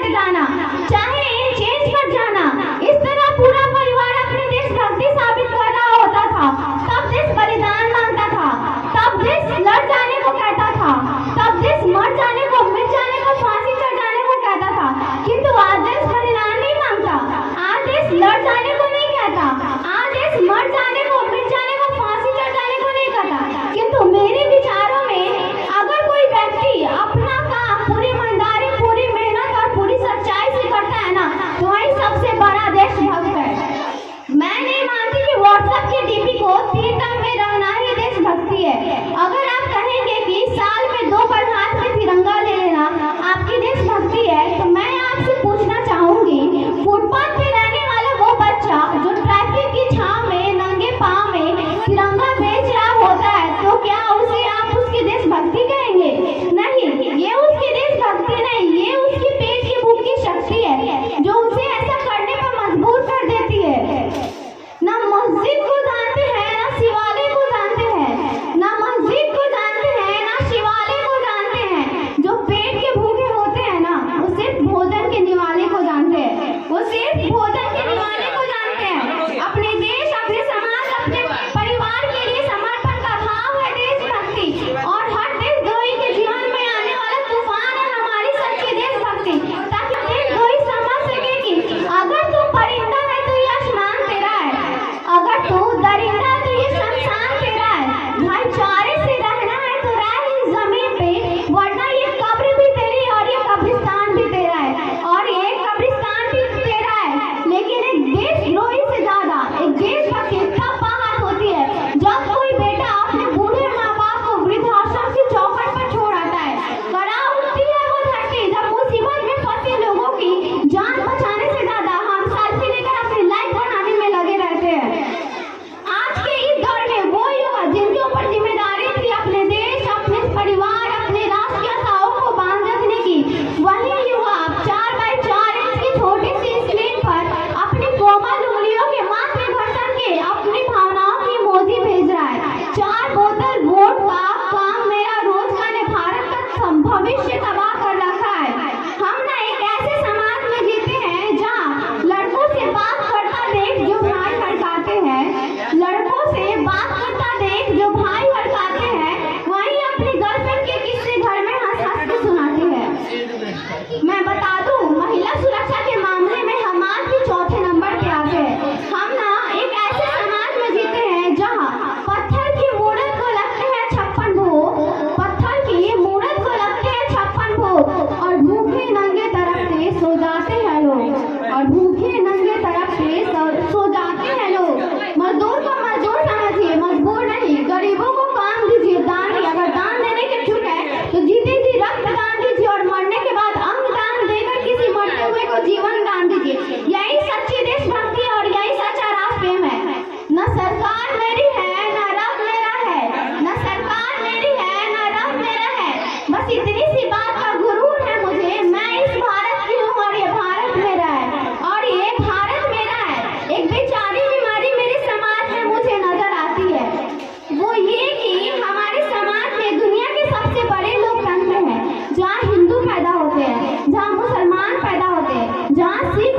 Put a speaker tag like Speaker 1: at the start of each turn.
Speaker 1: हट जाना, चाहे इन चेंज पर जाना। इस तरह पूरा परिवार अपनी देशभक्ति साबित कर रहा होता था। तब देश बलिदान मांगता था, तब देश लड़ जाने को कहता था, तब देश मर जाने को, मिट जाने को, फांसी चढ़ जाने को कहता था। किंतु आज देश बलिदान नहीं मांगता, आज देश लड़ जाने को नहीं कहता, आज देश मर जाने को, मिट जाने को, फांसी चढ़ जाने को नहीं कहता। किंतु मेरे विचारों में अगर कोई व्यक्ति अपना काम पूरी ईमानदारी, पूरी मेहनत और पूरी सच्चाई से करता है ना, तो वही सबसे बड़ा देशभक्त है। मैं नहीं मानती कि व्हाट्सएप के डीपी को 3 टर्म में रखना ही देशभक्ति है। अगर आप कहेंगे कि साल में 2 बार हाथ में तिरंगा ले लेना आपकी देशभक्ति है, तो मैं आपसे पूछना चाहूंगी, फुटपाथ पे रहने वाला वो बच्चा जो ट्रैफिक की छांव में नंगे पांव में तिरंगा बेच रहा होता है, तो क्या उसे आप उसकी देशभक्ति कहेंगे? नहीं, ये उसकी देशभक्ति नहीं, ये उसकी पेट की भूख की शक्ति है जो उसे ऐसा करने पर मजबूर कर देती है। ना मस्जिद को जानते हैं, ना शिवालय को जानते हैं, ना मस्जिद को जानते हैं, ना शिवालय को जानते हैं। जो पेट के भूखे होते हैं ना, वो सिर्फ भोजन के निवाले को जानते हैं, वो सिर्फ भोजन के निवाले को जानते हैं। अपने देश, अपने समाज, अपने परिवार के लिए समर्पण का भाव है देशभक्ति। और हर देशद्रोही के जीवन में आने वाला तूफान है हमारी सच्ची देशभक्ति, ताकि देशद्रोही समझ सके कि अगर तू परिंदा है तो ये आसमान तेरा है, अगर तू दरिंदा है तो ये शमशान तेरा है। भाईचारे से रहना है तो रह इस जमीन पे, वरना ये कब्र भी तेरी और ये कब्रिस्तान भी तेरा है, और ये कब्रिस्तान भी तेरा है। लेकिन एक देशद्रोही से ज्यादा एक देशभक्ति तब बाहर होती है जब कोई बेटा अपने बूढ़े माँ बाप को वृद्धाश्रम की चौखट पर छोड़ आता है। कड़ा उठती है वो धरती जब मुसीबत में फंसे लोगों की जान बचाने से ज्यादा हम सेल्फी लेकर अपनी लाइफ बनाने में लगे रहते हैं। आज के इस दौर में वो युवा जिनके ऊपर जिम्मेदारी थी अपने देश, अपने परिवार, अपने राष्ट्र की आशाओं को बांध रखने की, वही युवा 4x4 इंच की छोटी सी स्क्रीन पर अपनी कोमल उंगलियों के माथे घर्षण के अपनी भावनाओं की इमोजी भेज रहा है। 4 बोतल वोट का काम मेरा रोज का ने भारत का भविष्य तबाह कर रखा है। हम ना एक ऐसे समाज में जीते हैं जहाँ लड़कों से बात करता देख जो भाई हड़काते हैं, लड़कों से बात करता देख जो भाई हड़काते हैं, वहीं अपनी गर्लफ्रेंड के किस्से घर में हंस हंस के सुनाते हैं। मैं बता दूं, महिला सुरक्षा के मामले में हम आज भी 4थे नंबर पे आते हैं। हम ना एक ऐसे समाज में जीते हैं जहाँ पत्थर की मूरत को लगते हैं 56 भोग, पत्थर की मूरत को लगते हैं 56 भोग, और भूखे नंगे तरफते सो जाते हैं लोग, और भूखे नंगे तरफते सो जाते हैं लोग। मजदूर को मजदूर समझिए, मजबूर नहीं। गरीबों को काम दीजिए, दान ही। अगर दान देने के इच्छुक है तो जीते जी रक्त दान दीजिए, और मरने के बाद अंग दान देकर किसी मरते हुए को जीवन दान दीजिए। यही सच्ची देशभक्ति और यही सच्चा राष्ट्र प्रेम है। न सरकार मेरी है, न रब मेरा है, न सरकार मेरी है, न रब मेरा है, बस इतनी सी बात का गुरूर है मुझे, मैं इस भारत की हूँ और ये भारत मेरा है, और ये भारत मेरा है। एक बेचारी बीमारी मेरे समाज में मुझे नजर आती है, वो ये कि हमारे समाज में दुनिया के सबसे बड़े लोकतंत्र हैं, जहाँ हिंदू पैदा होते हैं, जहाँ मुसलमान पैदा होते हैं, जहाँ सिख